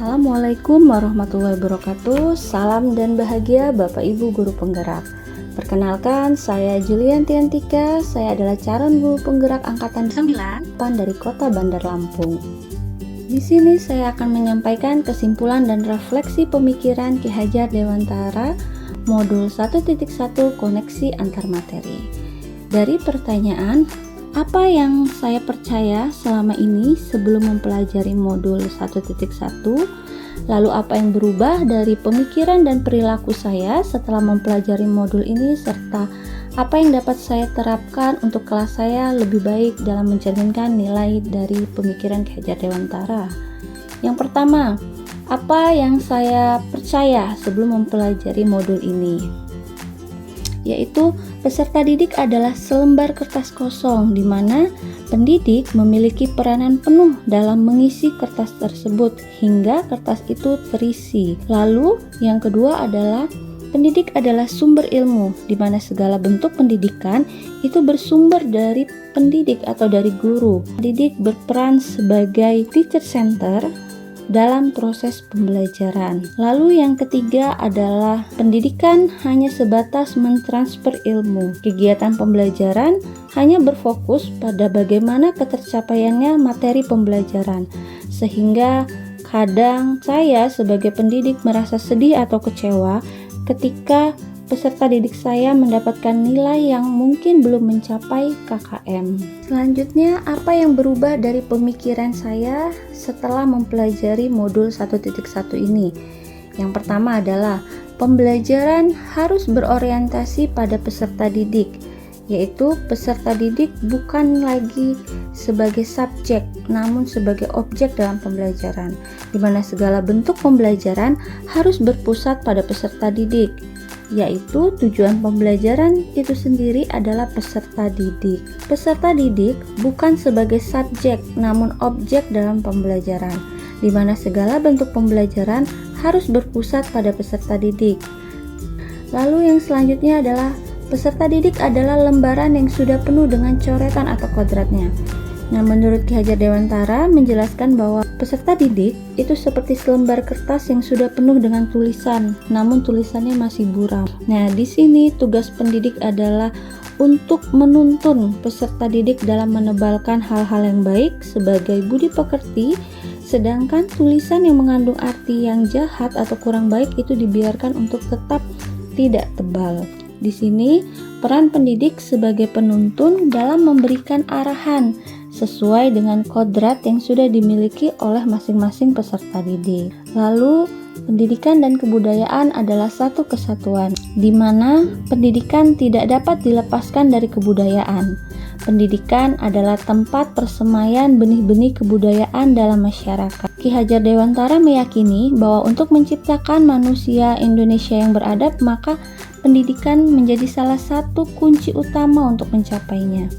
Assalamualaikum warahmatullahi wabarakatuh. Salam dan bahagia Bapak Ibu Guru Penggerak. Perkenalkan, saya Julianti Antika. Saya adalah calon guru penggerak angkatan 9 dari Kota Bandar Lampung. Di sini saya akan menyampaikan kesimpulan dan refleksi pemikiran Ki Hajar Dewantara modul 1.1 koneksi antar materi. Dari pertanyaan, apa yang saya percaya selama ini sebelum mempelajari modul 1.1, lalu apa yang berubah dari pemikiran dan perilaku saya setelah mempelajari modul ini, serta apa yang dapat saya terapkan untuk kelas saya lebih baik dalam mencerminkan nilai dari pemikiran Ki Hajar Dewantara. Yang pertama, apa yang saya percaya sebelum mempelajari modul ini, yaitu peserta didik adalah selembar kertas kosong di mana pendidik memiliki peranan penuh dalam mengisi kertas tersebut hingga kertas itu terisi. Lalu yang kedua adalah pendidik adalah sumber ilmu di mana segala bentuk pendidikan itu bersumber dari pendidik atau dari guru. Pendidik berperan sebagai teacher center dalam proses pembelajaran. Lalu yang ketiga adalah pendidikan hanya sebatas mentransfer ilmu. Kegiatan pembelajaran hanya berfokus pada bagaimana ketercapaiannya materi pembelajaran, sehingga kadang saya sebagai pendidik merasa sedih atau kecewa ketika peserta didik saya mendapatkan nilai yang mungkin belum mencapai KKM. Selanjutnya, apa yang berubah dari pemikiran saya setelah mempelajari modul 1.1 ini? Yang pertama adalah pembelajaran harus berorientasi pada peserta didik, yaitu peserta didik bukan lagi sebagai subjek, namun sebagai objek dalam pembelajaran, di mana segala bentuk pembelajaran harus berpusat pada peserta didik, yaitu tujuan pembelajaran itu sendiri adalah peserta didik. Peserta didik bukan sebagai subjek, namun objek dalam pembelajaran, di mana segala bentuk pembelajaran harus berpusat pada peserta didik. Lalu yang selanjutnya adalah peserta didik adalah lembaran yang sudah penuh dengan coretan atau kodratnya. Nah, menurut Ki Hajar Dewantara menjelaskan bahwa peserta didik itu seperti selembar kertas yang sudah penuh dengan tulisan, namun tulisannya masih buram. Nah, di sini tugas pendidik adalah untuk menuntun peserta didik dalam menebalkan hal-hal yang baik sebagai budi pekerti, sedangkan tulisan yang mengandung arti yang jahat atau kurang baik itu dibiarkan untuk tetap tidak tebal. Di sini peran pendidik sebagai penuntun dalam memberikan arahan sesuai dengan kodrat yang sudah dimiliki oleh masing-masing peserta didik. Lalu, pendidikan dan kebudayaan adalah satu kesatuan, di mana pendidikan tidak dapat dilepaskan dari kebudayaan. Pendidikan adalah tempat persemaian benih-benih kebudayaan dalam masyarakat. Ki Hajar Dewantara meyakini bahwa untuk menciptakan manusia Indonesia yang beradab, maka pendidikan menjadi salah satu kunci utama untuk mencapainya.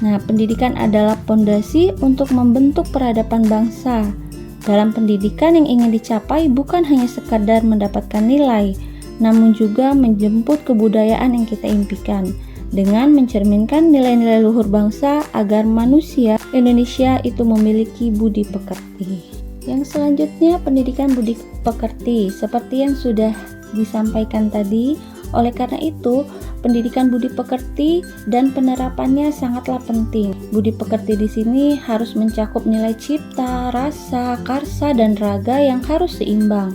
Nah, pendidikan adalah pondasi untuk membentuk peradaban bangsa. Dalam pendidikan yang ingin dicapai bukan hanya sekadar mendapatkan nilai, namun juga menjemput kebudayaan yang kita impikan dengan mencerminkan nilai-nilai luhur bangsa agar manusia Indonesia itu memiliki budi pekerti. Yang selanjutnya, pendidikan budi pekerti seperti yang sudah disampaikan tadi. Oleh karena itu, pendidikan budi pekerti dan penerapannya sangatlah penting. Budi pekerti di sini harus mencakup nilai cipta, rasa, karsa, dan raga yang harus seimbang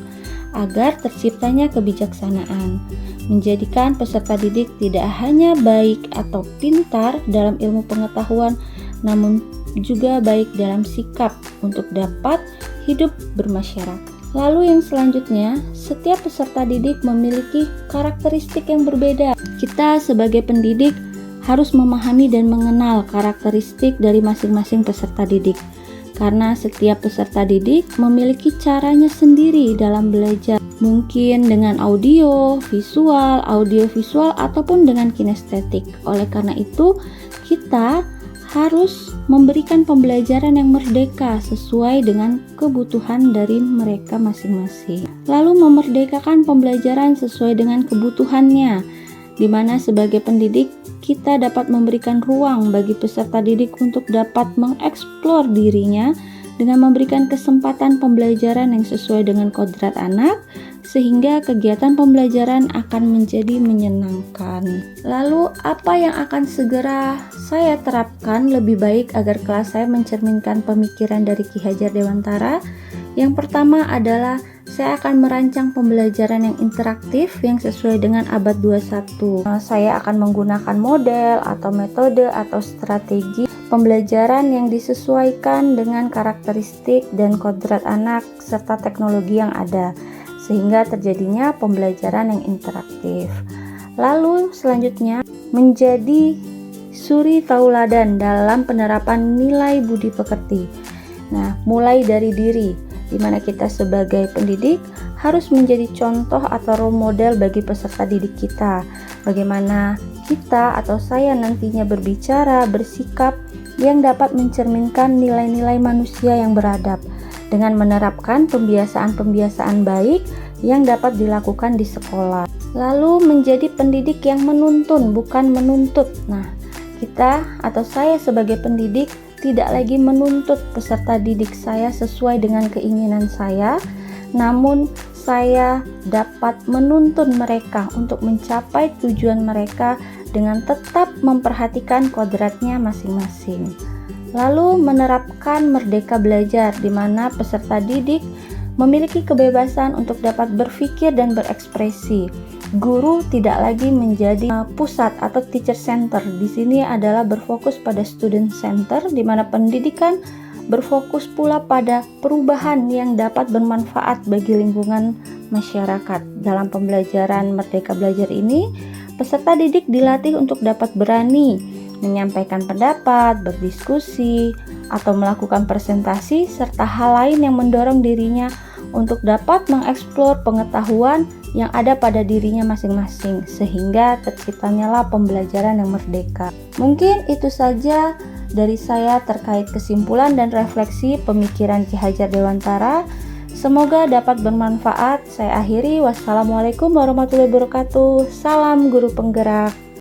agar terciptanya kebijaksanaan. Menjadikan peserta didik tidak hanya baik atau pintar dalam ilmu pengetahuan, namun juga baik dalam sikap untuk dapat hidup bermasyarakat. Lalu yang selanjutnya, setiap peserta didik memiliki karakteristik yang berbeda. Kita sebagai pendidik harus memahami dan mengenal karakteristik dari masing-masing peserta didik. Karena setiap peserta didik memiliki caranya sendiri dalam belajar. Mungkin dengan audio, visual, ataupun dengan kinestetik. Oleh karena itu, kita harus memberikan pembelajaran yang merdeka sesuai dengan kebutuhan dari mereka masing-masing. Lalu memerdekakan pembelajaran sesuai dengan kebutuhannya, di mana sebagai pendidik kita dapat memberikan ruang bagi peserta didik untuk dapat mengeksplor dirinya dengan memberikan kesempatan pembelajaran yang sesuai dengan kodrat anak, sehingga kegiatan pembelajaran akan menjadi menyenangkan. Lalu, apa yang akan segera saya terapkan lebih baik agar kelas saya mencerminkan pemikiran dari Ki Hajar Dewantara? Yang pertama adalah saya akan merancang pembelajaran yang interaktif yang sesuai dengan abad 21. Saya akan menggunakan model atau metode atau strategi pembelajaran yang disesuaikan dengan karakteristik dan kodrat anak serta teknologi yang ada, sehingga terjadinya pembelajaran yang interaktif. Lalu selanjutnya, menjadi suri tauladan dalam penerapan nilai budi pekerti. Nah, mulai dari diri, di mana kita sebagai pendidik harus menjadi contoh atau role model bagi peserta didik kita. Bagaimana kita atau saya nantinya berbicara, bersikap yang dapat mencerminkan nilai-nilai manusia yang beradab dengan menerapkan pembiasaan-pembiasaan baik yang dapat dilakukan di sekolah. Lalu menjadi pendidik yang menuntun, bukan menuntut. Nah, kita atau saya sebagai pendidik tidak lagi menuntut peserta didik saya sesuai dengan keinginan saya, namun saya dapat menuntun mereka untuk mencapai tujuan mereka dengan tetap memperhatikan kodratnya masing-masing. Lalu menerapkan merdeka belajar, di mana peserta didik memiliki kebebasan untuk dapat berpikir dan berekspresi. Guru tidak lagi menjadi pusat atau teacher center. Di sini adalah berfokus pada student center, di mana pendidikan berfokus pula pada perubahan yang dapat bermanfaat bagi lingkungan masyarakat. Dalam pembelajaran Merdeka Belajar ini, peserta didik dilatih untuk dapat berani menyampaikan pendapat, berdiskusi, atau melakukan presentasi, serta hal lain yang mendorong dirinya untuk dapat mengeksplor pengetahuan yang ada pada dirinya masing-masing, sehingga terciptanyalah pembelajaran yang merdeka. Mungkin itu saja dari saya terkait kesimpulan dan refleksi pemikiran Ki Hajar Dewantara. Semoga dapat bermanfaat. Saya akhiri. Wassalamualaikum warahmatullahi wabarakatuh. Salam guru penggerak.